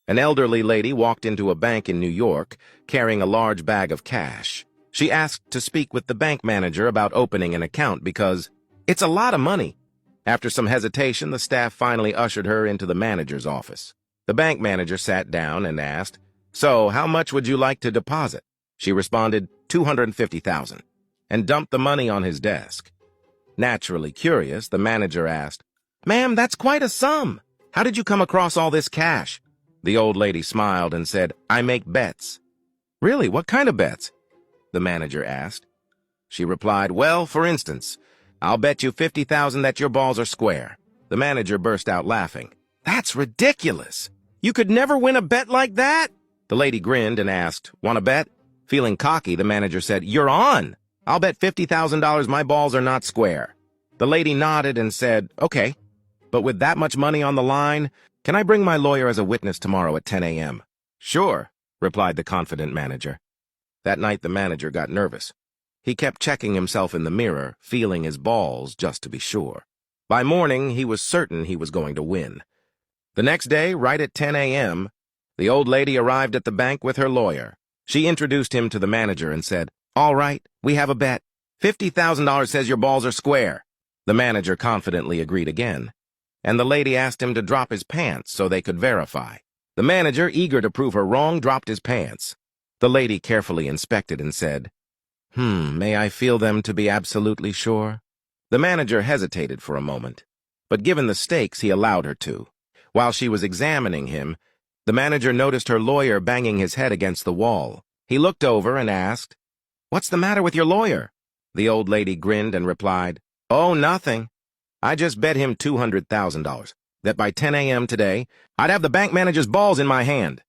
An elderly lady walked into a bank in New York, carrying a large bag of cash. She asked to speak with the bank manager about opening an account because it's a lot of money. After some hesitation, the staff finally ushered her into the manager's office. The bank manager sat down and asked, "So, how much would you like to deposit?" She responded, $250,000, and dumped the money on his desk. Naturally curious, the manager asked, "Ma'am, that's quite a sum. How did you come across all this cash?" The old lady smiled and said, "I make bets." "Really? What kind of bets?" the manager asked. She replied, "Well, for instance, I'll bet you 50,000 that your balls are square." The manager burst out laughing. "That's ridiculous. You could never win a bet like that." The lady grinned and asked, "Want to bet?" Feeling cocky, the manager said, "You're on. I'll bet $50,000 my balls are not square." The lady nodded and said, "Okay, but with that much money on the line, can I bring my lawyer as a witness tomorrow at 10 a.m.? "Sure," replied the confident manager. That night, the manager got nervous. He kept checking himself in the mirror, feeling his balls just to be sure. By morning, he was certain he was going to win. The next day, right at 10 a.m., the old lady arrived at the bank with her lawyer. She introduced him to the manager and said, "All right, we have a bet. $50,000 says your balls are square." The manager confidently agreed again, and the lady asked him to drop his pants so they could verify. The manager, eager to prove her wrong, dropped his pants. The lady carefully inspected and said, May I feel them to be absolutely sure?" The manager hesitated for a moment, but given the stakes, he allowed her to. While she was examining him, the manager noticed her lawyer banging his head against the wall. He looked over and asked, "What's the matter with your lawyer?" The old lady grinned and replied, "Oh, nothing. I just bet him $200,000 that by 10 a.m. today, I'd have the bank manager's balls in my hand."